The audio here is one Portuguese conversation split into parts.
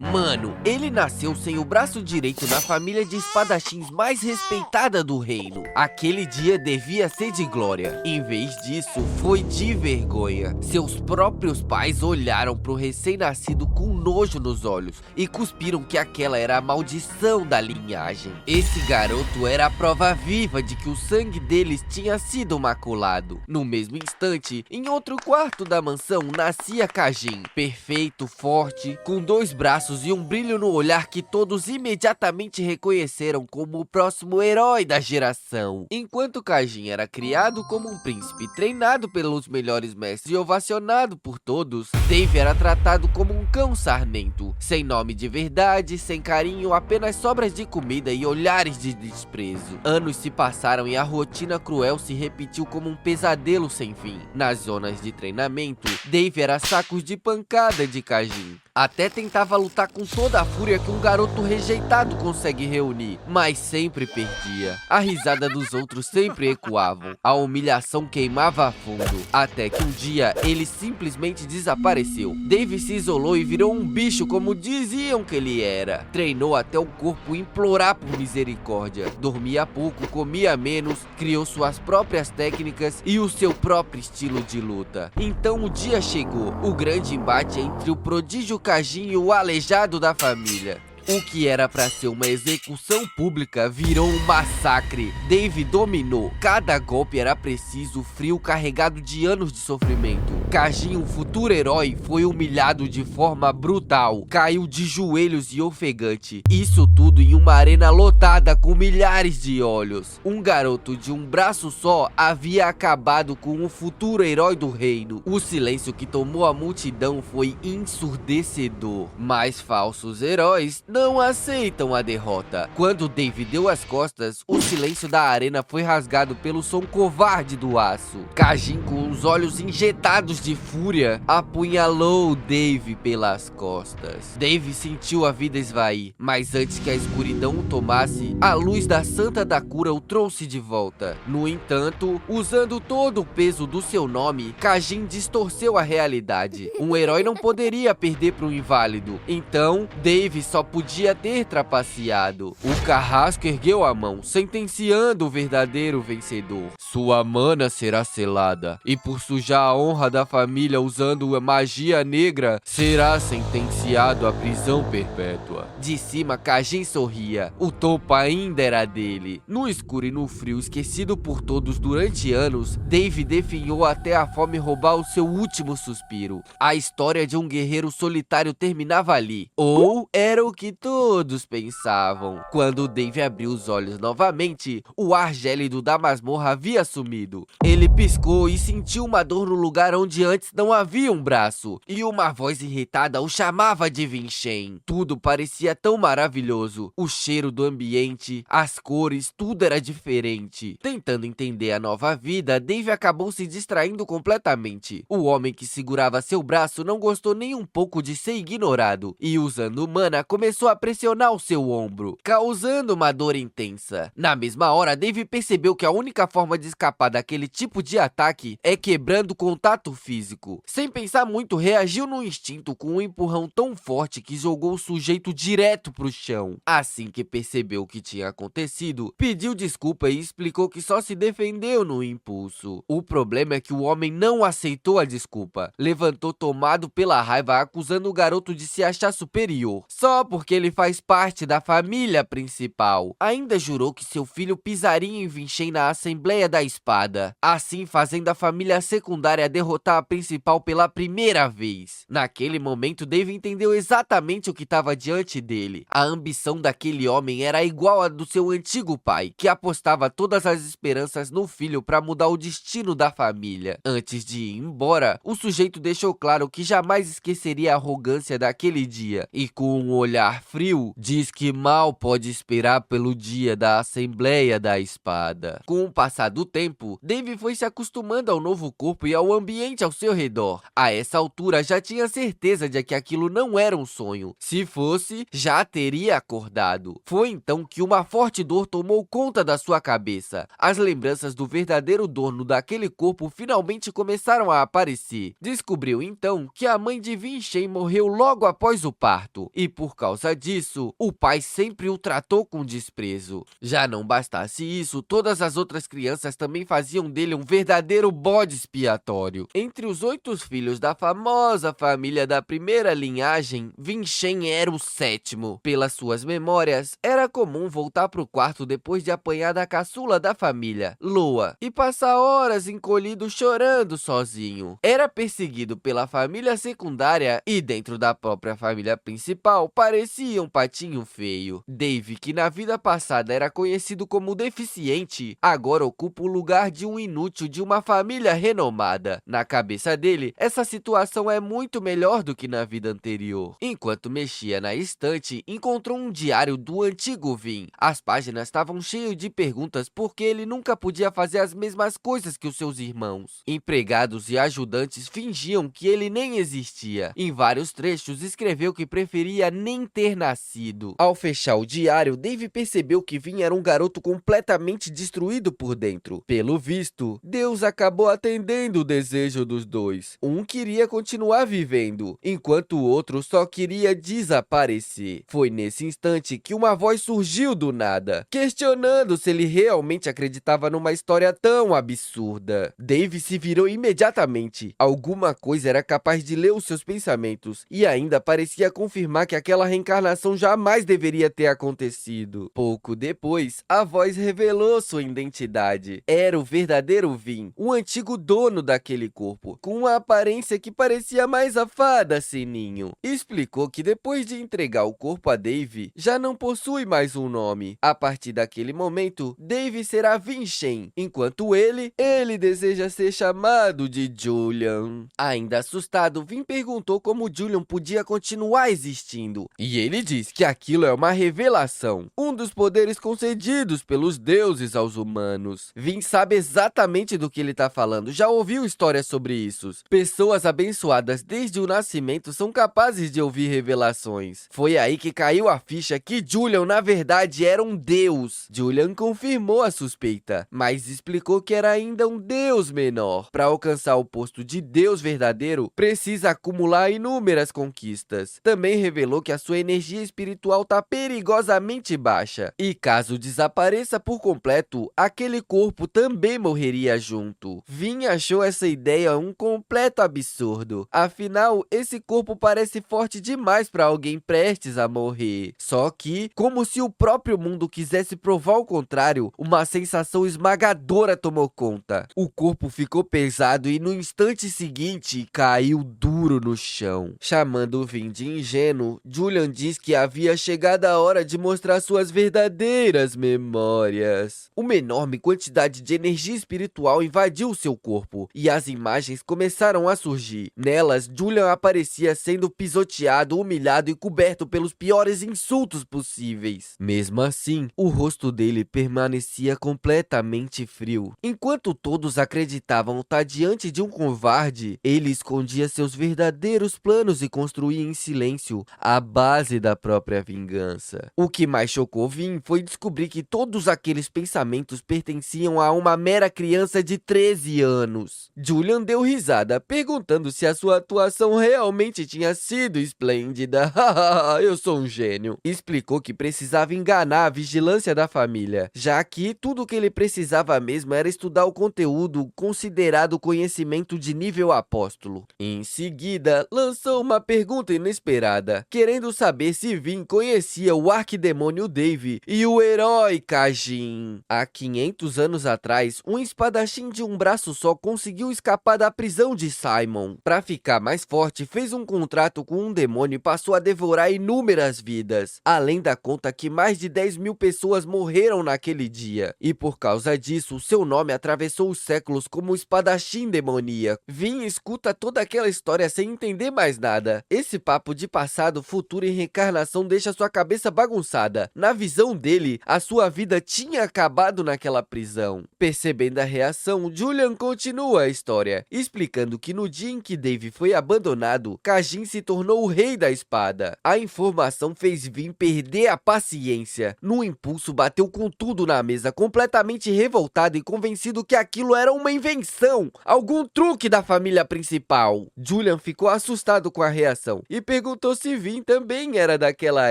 Mano, ele nasceu sem o braço direito na família de espadachins mais respeitada do reino. Aquele dia devia ser de glória. Em vez disso, foi de vergonha. Seus próprios pais olharam pro recém-nascido com nojo nos olhos e cuspiram que aquela era a maldição da linhagem. Esse garoto era a prova viva de que o sangue deles tinha sido maculado. No mesmo instante, em outro quarto da mansão, nascia Kajin, perfeito, forte, com 2 braços e um brilho no olhar que todos imediatamente reconheceram como o próximo herói da geração. Enquanto Kajin era criado como um príncipe, treinado pelos melhores mestres e ovacionado por todos, Dave era tratado como um cão sarnento, sem nome de verdade, sem carinho, apenas sobras de comida e olhares de desprezo. Anos se passaram e a rotina cruel se repetiu como um pesadelo sem fim. Nas zonas de treinamento, Dave era sacos de pancada de Kajin. Até tentava lutar com toda a fúria que um garoto rejeitado consegue reunir, mas sempre perdia. A risada dos outros sempre ecoavam, a humilhação queimava a fundo, até que um dia ele simplesmente desapareceu. Dave se isolou e virou um bicho como diziam que ele era. Treinou até o corpo implorar por misericórdia, dormia pouco, comia menos, criou suas próprias técnicas e o seu próprio estilo de luta. Então o dia chegou, o grande embate entre o prodígio Kajin e o aleijado da família. O que era pra ser uma execução pública virou um massacre. Dave dominou. Cada golpe era preciso, frio, carregado de anos de sofrimento. Kajin, um futuro herói, foi humilhado de forma brutal. Caiu de joelhos e ofegante. Isso tudo em uma arena lotada com milhares de olhos. Um garoto de um braço só havia acabado com o futuro herói do reino. O silêncio que tomou a multidão foi ensurdecedor. Mas falsos heróis não aceitam a derrota. Quando Dave deu as costas, o silêncio da arena foi rasgado pelo som covarde do aço. Kajin, com os olhos injetados de fúria, apunhalou Dave pelas costas. Dave sentiu a vida esvair, mas antes que a escuridão o tomasse, a luz da Santa da Cura o trouxe de volta. No entanto, usando todo o peso do seu nome, Kajin distorceu a realidade. Um herói não poderia perder para um inválido, então Dave só podia ter trapaceado. O carrasco ergueu a mão, sentenciando o verdadeiro vencedor. Sua mana será selada, e por sujar a honra da família usando a magia negra, será sentenciado à prisão perpétua. De cima, Kajin sorria. O topo ainda era dele. No escuro e no frio, esquecido por todos durante anos, Dave definhou até a fome roubar o seu último suspiro. A história de um guerreiro solitário terminava ali. Ou era o que todos pensavam. Quando Dave abriu os olhos novamente, o ar gélido da masmorra havia sumido. Ele piscou e sentiu uma dor no lugar onde antes não havia um braço, e uma voz irritada o chamava de Vinchem. Tudo parecia tão maravilhoso. O cheiro do ambiente, as cores, tudo era diferente. Tentando entender a nova vida, Dave acabou se distraindo completamente. O homem que segurava seu braço não gostou nem um pouco de ser ignorado, e usando mana, começou a pressionar o seu ombro, causando uma dor intensa. Na mesma hora, Dave percebeu que a única forma de escapar daquele tipo de ataque é quebrando contato físico. Sem pensar muito, reagiu no instinto com um empurrão tão forte que jogou o sujeito direto pro chão. Assim que percebeu o que tinha acontecido, pediu desculpa e explicou que só se defendeu no impulso. O problema é que o homem não aceitou a desculpa. Levantou tomado pela raiva, acusando o garoto de se achar superior, só porque ele faz parte da família principal. Ainda jurou que seu filho pisaria em Vinchem na Assembleia da Espada, assim fazendo a família secundária derrotar a principal pela primeira vez. Naquele momento, Dave entendeu exatamente o que estava diante dele. A ambição daquele homem era igual à do seu antigo pai, que apostava todas as esperanças no filho para mudar o destino da família. Antes de ir embora, o sujeito deixou claro que jamais esqueceria a arrogância daquele dia, e com um olhar frio, diz que mal pode esperar pelo dia da Assembleia da Espada. Com o passar do tempo, Dave foi se acostumando ao novo corpo e ao ambiente ao seu redor. A essa altura, já tinha certeza de que aquilo não era um sonho. Se fosse, já teria acordado. Foi então que uma forte dor tomou conta da sua cabeça. As lembranças do verdadeiro dono daquele corpo finalmente começaram a aparecer. Descobriu então que a mãe de Vincent morreu logo após o parto, e por causa disso, o pai sempre o tratou com desprezo. Já não bastasse isso, todas as outras crianças também faziam dele um verdadeiro bode expiatório. Entre os 8 filhos da famosa família da primeira linhagem, Vincent era o 7º. Pelas suas memórias, era comum voltar para o quarto depois de apanhar da caçula da família, Loa, e passar horas encolhido chorando sozinho. Era perseguido pela família secundária e dentro da própria família principal parecia um patinho feio. Dave, que na vida passada era conhecido como deficiente, agora ocupa o lugar de um inútil de uma família renomada. Na cabeça dele, essa situação é muito melhor do que na vida anterior. Enquanto mexia na estante, encontrou um diário do antigo Vin. As páginas estavam cheias de perguntas porque ele nunca podia fazer as mesmas coisas que os seus irmãos. Empregados e ajudantes fingiam que ele nem existia. Em vários trechos, escreveu que preferia nem ter nascido. Ao fechar o diário, Dave percebeu que Vin era um garoto completamente destruído por dentro. Pelo visto, Deus acabou atendendo o desejo dos dois. Um queria continuar vivendo, enquanto o outro só queria desaparecer. Foi nesse instante que uma voz surgiu do nada, questionando se ele realmente acreditava numa história tão absurda. Dave se virou imediatamente. Alguma coisa era capaz de ler os seus pensamentos e ainda parecia confirmar que aquela reencarnação jamais deveria ter acontecido. Pouco depois, a voz revelou sua identidade. Era o verdadeiro Vin, o antigo dono daquele corpo, com uma aparência que parecia mais a fada Sininho. Explicou que depois de entregar o corpo a Dave, já não possui mais um nome. A partir daquele momento, Dave será Vincent, enquanto ele deseja ser chamado de Julian. Ainda assustado, Vin perguntou como Julian podia continuar existindo, e ele diz que aquilo é uma revelação, um dos poderes concedidos pelos deuses aos humanos. Vin sabe exatamente do que ele tá falando, já ouviu histórias sobre isso. Pessoas abençoadas desde o nascimento são capazes de ouvir revelações. Foi aí que caiu a ficha que Julian na verdade era um deus. Julian confirmou a suspeita, mas explicou que era ainda um deus menor. Para alcançar o posto de deus verdadeiro, precisa acumular inúmeras conquistas. Também revelou que a sua energia espiritual tá perigosamente baixa, e caso desapareça por completo, aquele corpo também morreria junto. Vin achou essa ideia um completo absurdo. Afinal, esse corpo parece forte demais para alguém prestes a morrer. Só que, como se o próprio mundo quisesse provar o contrário, uma sensação esmagadora tomou conta. O corpo ficou pesado e no instante seguinte caiu duro no chão. Chamando Vin de ingênuo, Julian diz que havia chegado a hora de mostrar suas verdadeiras memórias. Uma enorme quantidade de energia espiritual invadiu seu corpo e as imagens começaram a surgir. Nelas, Julian aparecia sendo pisoteado, humilhado e coberto pelos piores insultos possíveis. Mesmo assim, o rosto dele permanecia completamente frio. Enquanto todos acreditavam estar diante de um covarde, ele escondia seus verdadeiros planos e construía em silêncio a base da própria vingança. O que mais chocou Vin foi descobrir que todos aqueles pensamentos pertenciam a uma mera criança de 13 anos. Julian deu risada, perguntando se a sua atuação realmente tinha sido esplêndida. Haha, eu sou um gênio. Explicou que precisava enganar a vigilância da família, já que tudo o que ele precisava mesmo era estudar o conteúdo considerado conhecimento de nível apóstolo. Em seguida, lançou uma pergunta inesperada, querendo saber se Vin conhecia o arquidemônio Dave e o herói Kajin. Há 500 anos atrás, um espadachim de um braço só conseguiu escapar da prisão de Simon. Para ficar mais forte, fez um contrato com um demônio e passou a devorar inúmeras vidas. Além da conta que mais de 10.000 pessoas morreram naquele dia. E por causa disso, seu nome atravessou os séculos como o espadachim demoníaco. Vin escuta toda aquela história sem entender mais nada. Esse papo de passado, futuro e reencarnação deixa sua cabeça bagunçada. Na visão dele, a sua vida tinha acabado naquela prisão. Percebendo a reação, Julian continua a história, explicando que no dia em que Dave foi abandonado, Kajin se tornou o rei da espada. A informação fez Vin perder a paciência. No impulso, bateu com tudo na mesa, completamente revoltado e convencido que aquilo era uma invenção, algum truque da família principal. Julian ficou assustado com a reação e perguntou se Vin também era daquela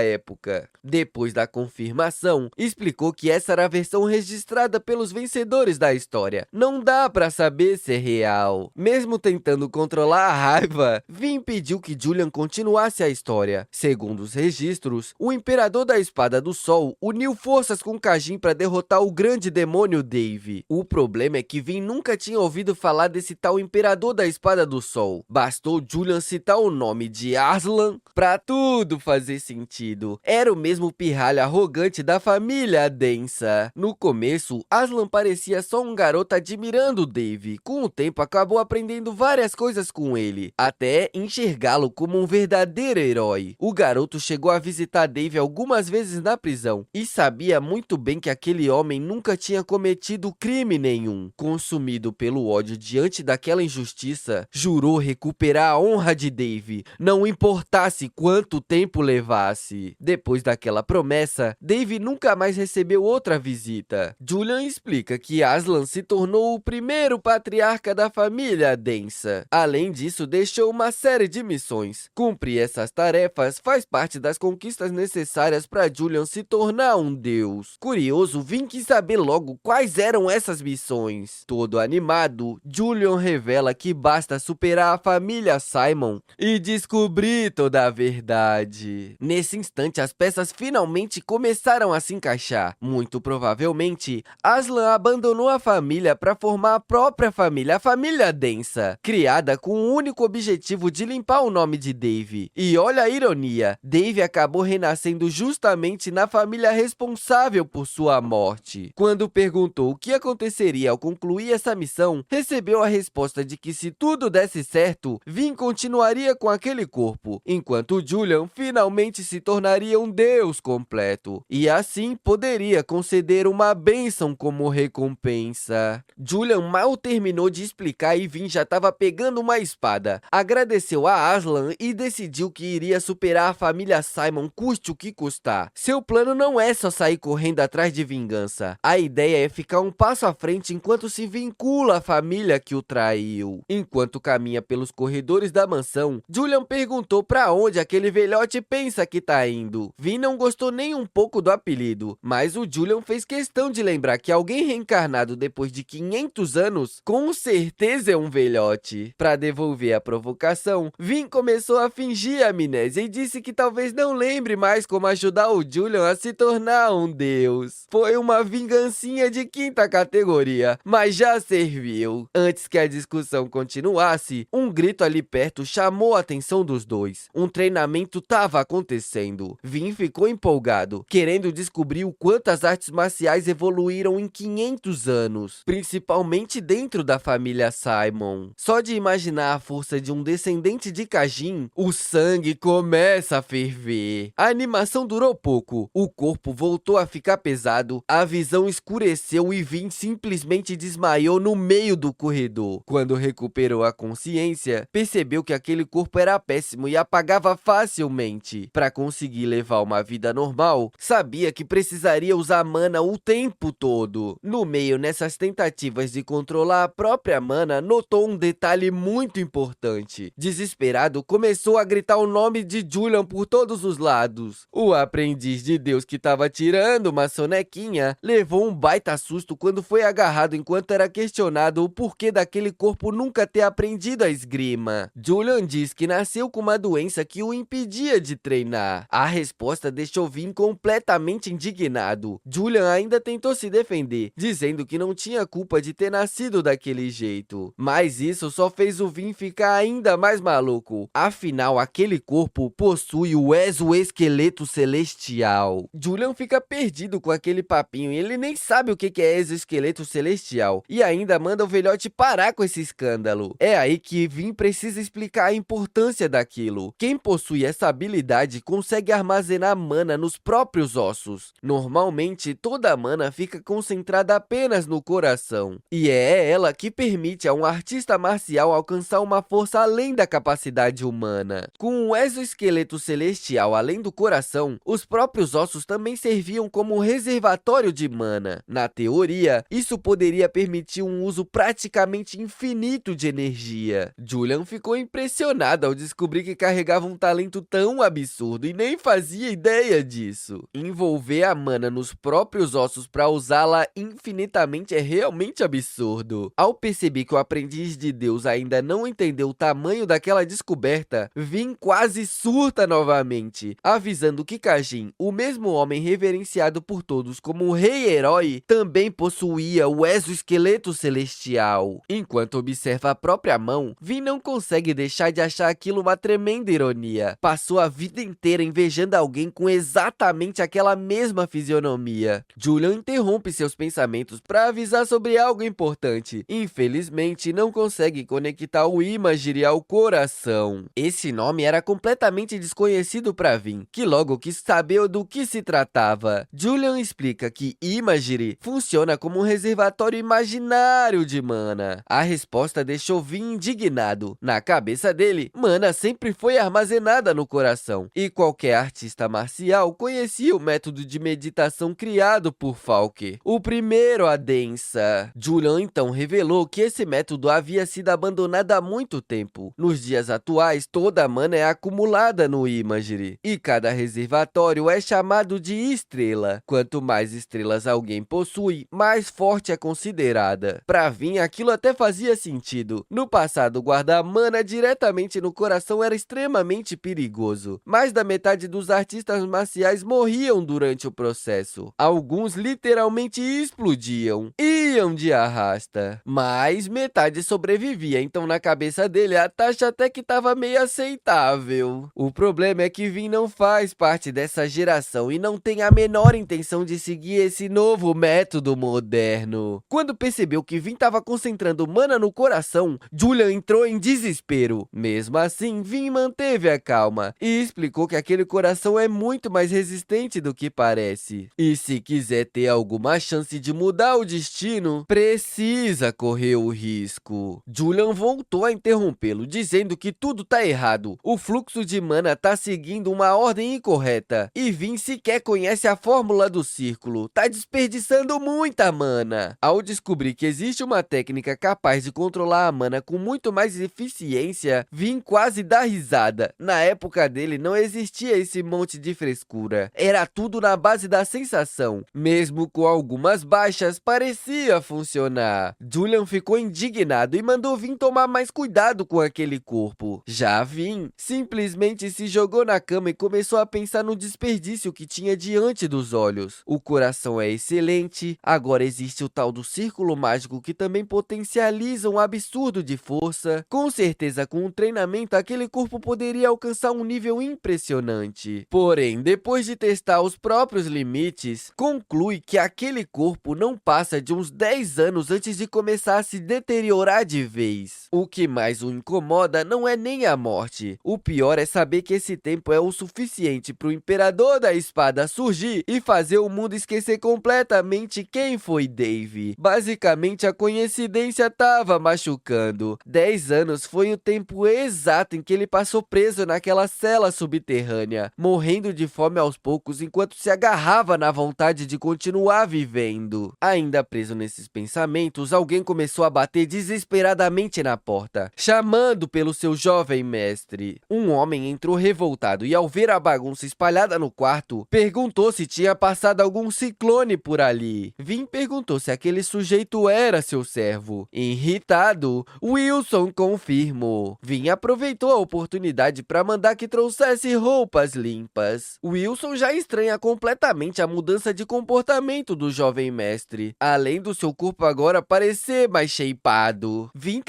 época. Depois da confirmação, explicou que essa era a versão registrada pelos vencedores da história. Não dá pra saber se é real. Mesmo tentando controlar a raiva, Vin pediu que Julian continuasse a história. Segundo os registros, o Imperador da Espada do Sol uniu forças com Kajin para derrotar o grande demônio Dave. O problema é que Vin nunca tinha ouvido falar desse tal Imperador da Espada do Sol. Bastou Julian citar o nome de Aslan pra tudo fazer sentido. Era o mesmo pirralho arrogante da família Densa. No começo, Aslan parecia só um garoto admirando Dave. Com o tempo, acabou aprendendo várias coisas com ele, até enxergá-lo como um verdadeiro herói. O garoto chegou a visitar Dave algumas vezes na prisão e sabia muito bem que aquele homem nunca tinha cometido crime nenhum. Consumido pelo ódio diante daquela injustiça, jurou recuperar a honra de Dave, não importasse quanto tempo levasse. Depois daquela promessa, Dave nunca mais recebeu outra visita. Julian explica que Aslan se tornou o primeiro patriarca da família Densa. Além disso, deixou uma série de missões. Cumprir essas tarefas faz parte das conquistas necessárias para Julian se tornar um deus. Curioso, Vin quis saber logo quais eram essas missões. Todo animado, Julian revela que basta superar a família Simon e descobrir toda a verdade. Nesse instante, as peças finalmente começaram a se encaixar. Muito provavelmente, Aslan abandonou a família para formar a própria família, a família Densa, criada com o único objetivo de limpar o nome de Dave. E olha a ironia, Dave acabou renascendo justamente na família responsável por sua morte. Quando perguntou o que aconteceria ao concluir essa missão, recebeu a resposta de que se tudo desse certo, Vin continuaria com aquele corpo, enquanto Julian finalmente se tornaria um deus completo, e assim poderia conceder uma bênção como recompensa. Julian mal terminou de explicar e Vin já estava pegando uma espada. Agradeceu a Aslan e decidiu que iria superar a família Simon custe o que custar. Seu plano não é só sair correndo atrás de vingança. A ideia é ficar um passo à frente enquanto se vincula à família que o traiu. Enquanto caminha pelos corredores da mansão, Julian perguntou para onde aquele velhote pensa que tá indo. Vin não gostou nem um pouco do apelido, mas o Julian fez questão de lembrar que alguém reencarnado depois de 500 anos, com certeza é um velhote. Para devolver a provocação, Vin começou a fingir amnésia e disse que talvez não lembre mais como ajudar o Julian a se tornar um deus. Foi uma vingancinha de quinta categoria, mas já serviu. Antes que a discussão continuasse, um grito ali perto chamou a atenção dos dois. Um treinamento estava acontecendo. Vin ficou empolgado, querendo descobrir o quanto as artes marciais evoluíram em 500 anos, principalmente dentro da família Simon. Só de imaginar a força de um descendente de Kajin, o sangue começa a ferver. A animação durou pouco, o corpo voltou a ficar pesado, a visão escureceu e Vin simplesmente desmaiou no meio do corredor. Quando recuperou a consciência, percebeu que aquele corpo era péssimo e apagava facilmente. Para conseguir levar uma vida normal, sabia que precisaria usar mana o tempo todo. No meio, nessas tentativas de controlar a própria mana, notou um detalhe muito importante. Desesperado, começou a gritar o nome de Julian por todos os lados. O aprendiz de Deus que estava tirando uma sonequinha levou um baita susto quando foi agarrado enquanto era questionado o porquê daquele corpo nunca ter aprendido a esgrima. Julian diz que nasceu com uma doença que o impedia de treinar. A resposta deixou Vin completamente indignado. Julian ainda tentou se defender, dizendo que não tinha culpa de ter nascido daquele jeito. Mas isso só fez o Vin ficar ainda mais maluco. Afinal, aquele corpo possui o exoesqueleto celestial. Julian fica perdido com aquele papinho e ele nem sabe o que é exoesqueleto celestial. E ainda manda o velhote parar com esse escândalo. É aí que Vin precisa explicar a importância daquilo. Quem possui essa habilidade consegue armazenar mana nos próprios ossos. Normalmente, toda a mana fica concentrada apenas no coração. E é ela que permite a um artista marcial alcançar uma força além da capacidade humana. Com um exoesqueleto celestial além do coração, os próprios ossos também serviam como reservatório de mana. Na teoria, isso poderia permitir um uso praticamente infinito de energia. Julian ficou impressionado ao descobrir que carregava um talento tão absurdo e nem fazia ideia disso. Envolver a mana nos próprios ossos para usá-la infinitamente é realmente absurdo. Ao perceber que o aprendiz de Deus ainda não entendeu o tamanho daquela descoberta, Vin quase surta novamente, avisando que Kajin, o mesmo homem reverenciado por todos como o rei-herói, também possuía o exoesqueleto celestial. Enquanto observa a própria mão, Vin não consegue deixar de achar aquilo uma tremenda ironia. Passou a vida inteira invejando alguém com exatamente aquela mesma fisionomia. Julian interrompe seus pensamentos para avisar sobre algo importante. Infelizmente, não consegue conectar o Imagery ao coração. Esse nome era completamente desconhecido para Vin, que logo quis saber do que se tratava. Julian explica que Imagery funciona como um reservatório imaginário de mana. A resposta deixou Vin indignado. Na cabeça dele, mana sempre foi armazenada no coração, e qualquer artista marcial conhecia o método de meditação criado por Falke, o primeiro a densa. Julian então revelou que esse método havia sido abandonado há muito tempo. Nos dias atuais, toda a mana é acumulada no Imagery, e cada reservatório é chamado de estrela. Quanto mais estrelas alguém possui, mais forte é considerada. Pra Vin, aquilo até fazia sentido. No passado, guardar mana diretamente no coração era extremamente perigoso. Mais da metade dos artistas marciais morriam durante o processo. Alguns literalmente explodiam, iam de arrasta. Mas metade sobrevivia, então na cabeça dele a taxa até que estava meio aceitável. O problema é que Vin não faz parte dessa geração e não tem a menor intenção de seguir esse novo método moderno. Quando percebeu que Vin estava concentrando mana no coração, Julian entrou em desespero. Mesmo assim, Vin manteve a calma e explicou que aquele coração é muito mais resistente do que parece. E se quiser ter alguma chance de mudar o destino, precisa correr o risco. Julian voltou a interrompê-lo, dizendo que tudo tá errado. O fluxo de mana tá seguindo uma ordem incorreta. E Vin sequer conhece a fórmula do círculo. Tá desperdiçando muita mana. Ao descobrir que existe uma técnica capaz de controlar a mana com muito mais eficiência, Vin quase dá risada. Na época dele não existia esse monte de frescura. Era tudo na base da sensação. Mesmo com algumas baixas, parecia funcionar. Julian ficou indignado e mandou Vin tomar mais cuidado com aquele corpo. Já Vin simplesmente se jogou na cama e começou a pensar no desperdício que tinha diante dos olhos. O coração é excelente, agora existe o tal do círculo mágico que também potencializa um absurdo de força. Com certeza, com um treinamento, aquele corpo poderia alcançar um nível impressionante. Porém, depois de testar os próprios limites, conclui que aquele corpo não passa de uns 10 anos antes de começar a se deteriorar de vez. O que mais o incomoda não é nem a morte. O pior é saber que esse tempo é o suficiente para o Imperador da Espada surgir e fazer o mundo esquecer completamente quem foi Dave. Basicamente, a coincidência tava machucando. 10 anos foi o tempo exato em que ele passou preso naquela cela subterrânea, morrendo de fome aos poucos enquanto se agarrava na vontade de continuar vivendo. Ainda preso nesses pensamentos, alguém começou a bater desesperadamente na porta, chamando pelo seu jovem mestre. Um homem entrou revoltado e, ao ver a bagunça espalhada no quarto, perguntou se tinha passado algum ciclone por ali. Vin perguntou se aquele sujeito era seu servo. Irritado, Wilson confirmou. Vin aproveitou a oportunidade para mandar que trouxesse roupas limpas. Wilson já estranha completamente a mudança de comportamento do jovem mestre, além do seu corpo agora parecer mais shapeado. Vin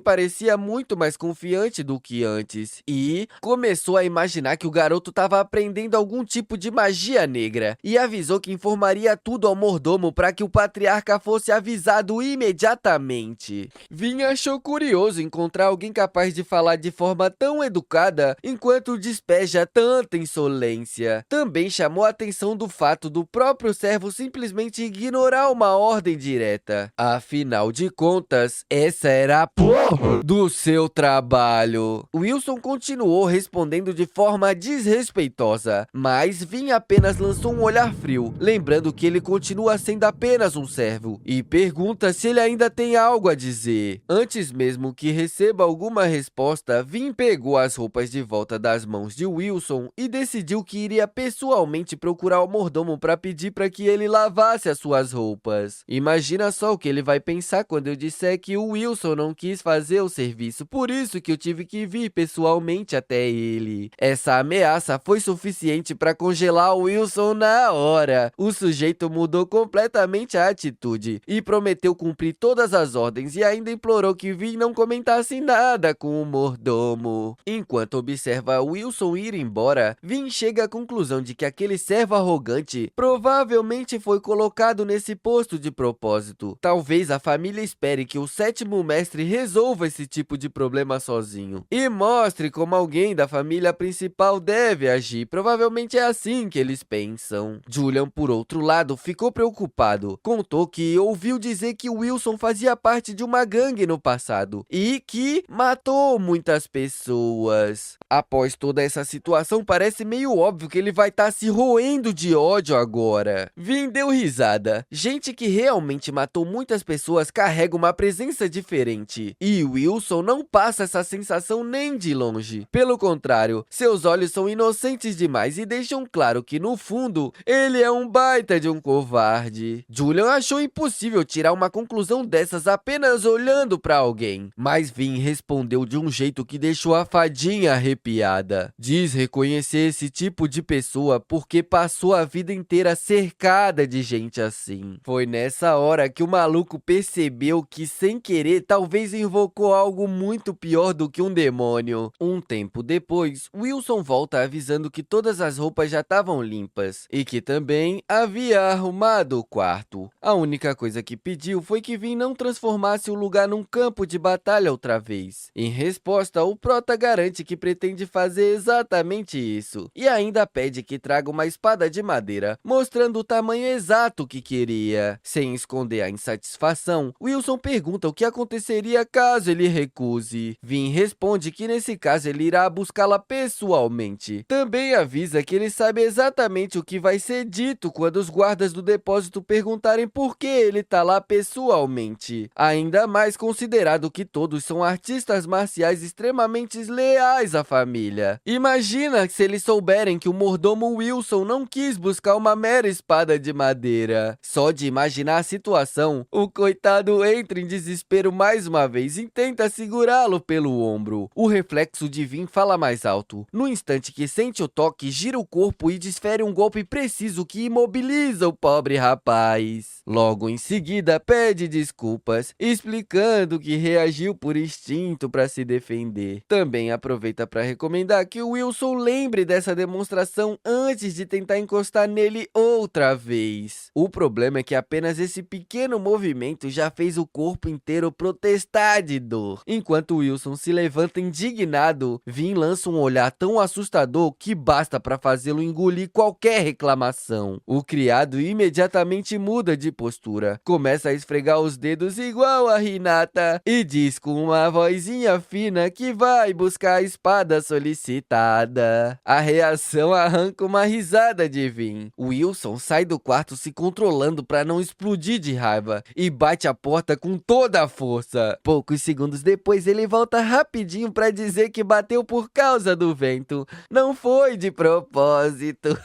parecia muito mais confiante do que antes e começou a imaginar que o garoto estava aprendendo algum tipo de magia negra e avisou que informaria tudo ao mordomo para que o patriarca fosse avisado imediatamente. Vin achou curioso encontrar alguém capaz de falar de forma tão educada enquanto despeja tanta insolência. Também chamou a atenção do fato do próprio servo simplesmente ignorar uma ordem direta. Afinal, Afinal de contas, essa era a porra do seu trabalho. Wilson continuou respondendo de forma desrespeitosa, mas Vin apenas lançou um olhar frio, lembrando que ele continua sendo apenas um servo, e pergunta se ele ainda tem algo a dizer. Antes mesmo que receba alguma resposta, Vin pegou as roupas de volta das mãos de Wilson e decidiu que iria pessoalmente procurar o mordomo para pedir para que ele lavasse as suas roupas. Imagina só o que ele vai pensar quando eu disser que o Wilson não quis fazer o serviço, por isso que eu tive que vir pessoalmente até ele. Essa ameaça foi suficiente para congelar o Wilson na hora. O sujeito mudou completamente a atitude e prometeu cumprir todas as ordens e ainda implorou que Vin não comentasse nada com o mordomo. Enquanto observa Wilson ir embora, Vin chega à conclusão de que aquele servo arrogante provavelmente foi colocado nesse posto de propósito. Talvez a família espere que o sétimo mestre resolva esse tipo de problema sozinho e mostre como alguém da família principal deve agir. Provavelmente é assim que eles pensam. Julian, por outro lado, ficou preocupado. Contou que ouviu dizer que Wilson fazia parte de uma gangue no passado e que matou muitas pessoas. Após toda essa situação, parece meio óbvio que ele vai estar se roendo de ódio agora. Vin deu risada. Gente que realmente matou muitas pessoas carrega uma presença diferente. E Wilson não passa essa sensação nem de longe. Pelo contrário, seus olhos são inocentes demais e deixam claro que, no fundo, ele é um baita de um covarde. Julian achou impossível tirar uma conclusão dessas apenas olhando para alguém. Mas Vin respondeu de um jeito que deixou a fadinha arrepiada. Diz reconhecer esse tipo de pessoa porque passou a vida inteira cercada de gente assim. Foi nessa hora que o maluco percebeu que, sem querer, talvez invocou algo muito pior do que um demônio. Um tempo depois, Wilson volta avisando que todas as roupas já estavam limpas e que também havia arrumado o quarto. A única coisa que pediu foi que Vin não transformasse o lugar num campo de batalha outra vez. Em resposta, o prota garante que pretende fazer exatamente isso e ainda pede que traga uma espada de madeira, mostrando o tamanho exato que queria. Sem esconder a insatisfação, Wilson pergunta o que aconteceria caso ele recuse. Vin responde que nesse caso ele irá buscá-la pessoalmente. Também avisa que ele sabe exatamente o que vai ser dito quando os guardas do depósito perguntarem por que ele tá lá pessoalmente. Ainda mais considerado que todos são artistas marciais extremamente leais à família. Imagina se eles souberem que o mordomo Wilson não quis buscar uma mera espada de madeira. Só de imaginar a situação, o coitado entra em desespero mais uma vez e tenta segurá-lo pelo ombro. O reflexo de Vin fala mais alto. No instante que sente o toque, gira o corpo e desfere um golpe preciso que imobiliza o pobre rapaz. Logo em seguida, pede desculpas, explicando que reagiu por instinto para se defender. Também aproveita para recomendar que o Wilson lembre dessa demonstração antes de tentar encostar nele outra vez. O problema é que apenas esse pequeno movimento já fez o corpo inteiro protestar de dor. Enquanto Wilson se levanta indignado, Vin lança um olhar tão assustador que basta para fazê-lo engolir qualquer reclamação. O criado imediatamente muda de postura, começa a esfregar os dedos igual a Hinata e diz com uma vozinha fina que vai buscar a espada solicitada. A reação arranca uma risada de Vin. Wilson sai do quarto se controlando para não explodir de raiva e bate a porta com toda a força. Poucos segundos depois ele volta rapidinho para dizer que bateu por causa do vento. Não foi de propósito.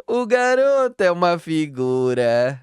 O garoto é uma figura.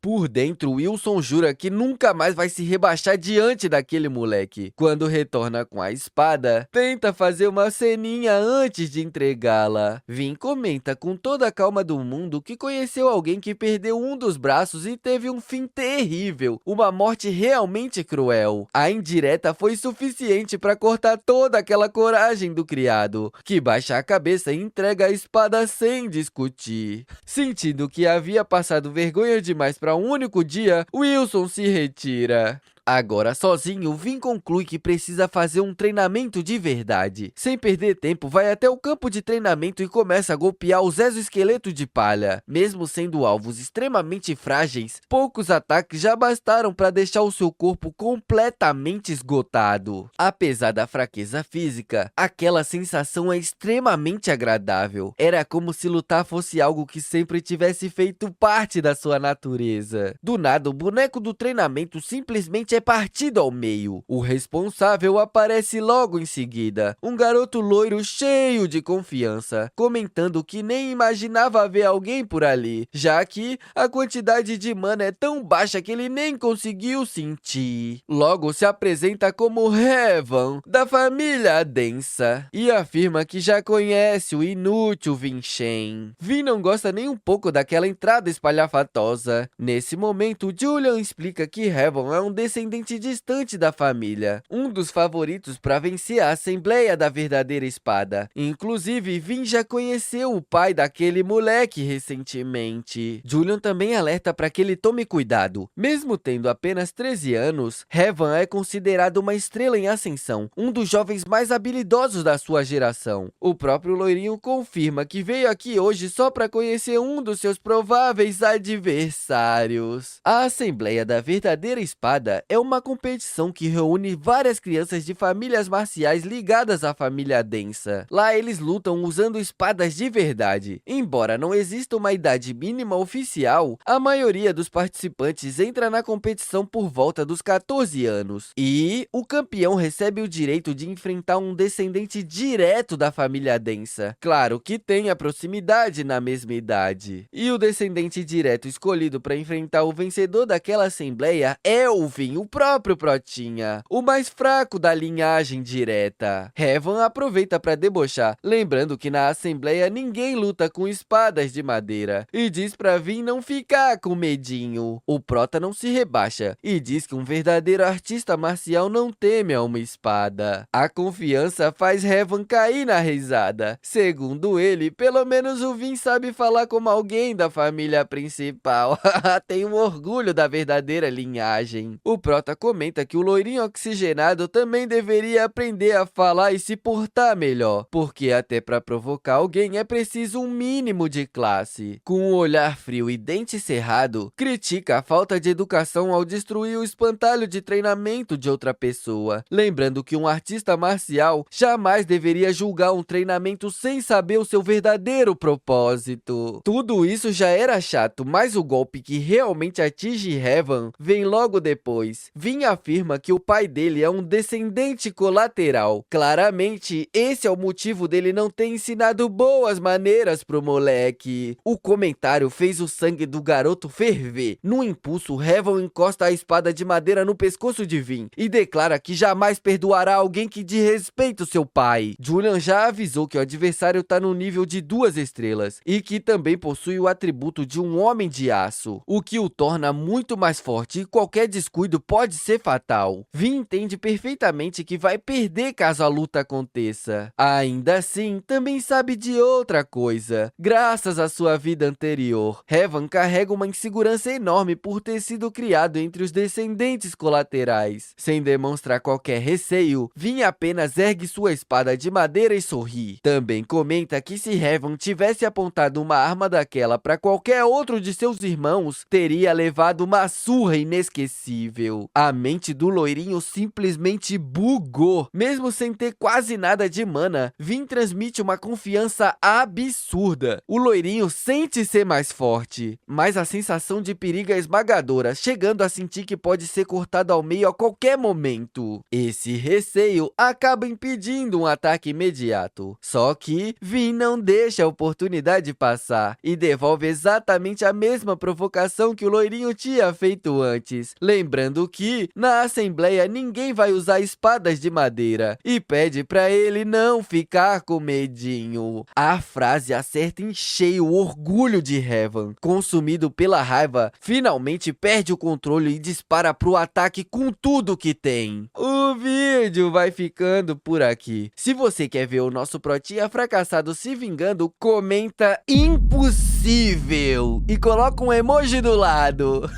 Por dentro, Wilson jura que nunca mais vai se rebaixar diante daquele moleque. Quando retorna com a espada, tenta fazer uma ceninha antes de entregá-la. Vin comenta com toda a calma do mundo que conheceu alguém que perdeu um dos braços e teve um fim terrível, uma morte realmente cruel. A indireta foi suficiente para cortar toda aquela coragem do criado, que baixa a cabeça e entrega a espada sem discutir. Sentindo que havia passado vergonha demais para um único dia, Wilson se retira. Agora sozinho, Vin conclui que precisa fazer um treinamento de verdade. Sem perder tempo, vai até o campo de treinamento e começa a golpear os exoesqueletos de palha. Mesmo sendo alvos extremamente frágeis, poucos ataques já bastaram para deixar o seu corpo completamente esgotado. Apesar da fraqueza física, aquela sensação é extremamente agradável. Era como se lutar fosse algo que sempre tivesse feito parte da sua natureza. Do nada, o boneco do treinamento simplesmente é partido ao meio. O responsável aparece logo em seguida, um garoto loiro cheio de confiança, comentando que nem imaginava ver alguém por ali, já que a quantidade de mana é tão baixa que ele nem conseguiu sentir. Logo se apresenta como Heaven, da família Densa, e afirma que já conhece o inútil Vin Shen. Vin não gosta nem um pouco daquela entrada espalhafatosa. Nesse momento, Julian explica que Heaven é um descendente distante da família, um dos favoritos para vencer a Assembleia da Verdadeira Espada. Inclusive, Vin já conheceu o pai daquele moleque recentemente. Julian também alerta para que ele tome cuidado. Mesmo tendo apenas 13 anos, Heaven é considerado uma estrela em ascensão, um dos jovens mais habilidosos da sua geração. O próprio loirinho confirma que veio aqui hoje só para conhecer um dos seus prováveis adversários. A Assembleia da Verdadeira Espada é uma competição que reúne várias crianças de famílias marciais ligadas à família Densa. Lá eles lutam usando espadas de verdade. Embora não exista uma idade mínima oficial, a maioria dos participantes entra na competição por volta dos 14 anos. E o campeão recebe o direito de enfrentar um descendente direto da família Densa. Claro que tem a proximidade na mesma idade. E o descendente direto escolhido para enfrentar o vencedor daquela assembleia é o Vin, o próprio Protinha, o mais fraco da linhagem direta. Heaven aproveita para debochar, lembrando que na assembleia ninguém luta com espadas de madeira, e diz pra Vin não ficar com medinho. O Prota não se rebaixa e diz que um verdadeiro artista marcial não teme a uma espada. A confiança faz Heaven cair na risada. Segundo ele, pelo menos o Vin sabe falar como alguém da família principal. Tem um orgulho da verdadeira linhagem. O Prota comenta que o loirinho oxigenado também deveria aprender a falar e se portar melhor, porque até para provocar alguém é preciso um mínimo de classe. Com um olhar frio e dente cerrado, critica a falta de educação ao destruir o espantalho de treinamento de outra pessoa, lembrando que um artista marcial jamais deveria julgar um treinamento sem saber o seu verdadeiro propósito. Tudo isso já era chato, mas o golpe que realmente atinge Heaven vem logo depois. Vin afirma que o pai dele é um descendente colateral. Claramente, esse é o motivo dele não ter ensinado boas maneiras pro moleque. O comentário fez o sangue do garoto ferver. No impulso, Heaven encosta a espada de madeira no pescoço de Vin e declara que jamais perdoará alguém que desrespeita o seu pai. Julian já avisou que o adversário tá no nível de 2 estrelas e que também possui o atributo de um homem de aço, o que o torna muito mais forte e qualquer descuido pode ser fatal. Vin entende perfeitamente que vai perder caso a luta aconteça. Ainda assim, também sabe de outra coisa. Graças à sua vida anterior, Heaven carrega uma insegurança enorme por ter sido criado entre os descendentes colaterais. Sem demonstrar qualquer receio, Vin apenas ergue sua espada de madeira e sorri. Também comenta que se Heaven tivesse apontado uma arma daquela para qualquer outro de seus irmãos, teria levado uma surra inesquecível. A mente do loirinho simplesmente bugou. Mesmo sem ter quase nada de mana, Vin transmite uma confiança absurda. O loirinho sente ser mais forte, mas a sensação de perigo é esmagadora, chegando a sentir que pode ser cortado ao meio a qualquer momento. Esse receio acaba impedindo um ataque imediato. Só que Vin não deixa a oportunidade passar e devolve exatamente a mesma provocação que o loirinho tinha feito antes, lembrando que na assembleia ninguém vai usar espadas de madeira e pede pra ele não ficar com medinho. A frase acerta em cheio o orgulho de Heaven. Consumido pela raiva, finalmente perde o controle e dispara pro ataque com tudo que tem. O vídeo vai ficando por aqui. Se você quer ver o nosso Protinha fracassado se vingando, comenta impossível e coloca um emoji do lado.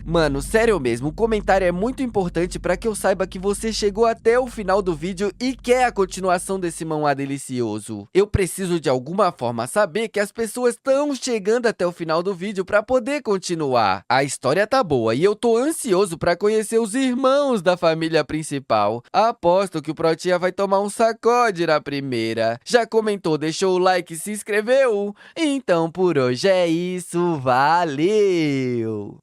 Mano, sério mesmo, o comentário é muito importante pra que eu saiba que você chegou até o final do vídeo e quer a continuação desse manhwa delicioso. Eu preciso de alguma forma saber que as pessoas estão chegando até o final do vídeo pra poder continuar. A história tá boa e eu tô ansioso pra conhecer os irmãos da família principal. Aposto que o Protinha vai tomar um sacode na primeira. Já comentou, deixou o like e se inscreveu? Então por hoje é isso, valeu!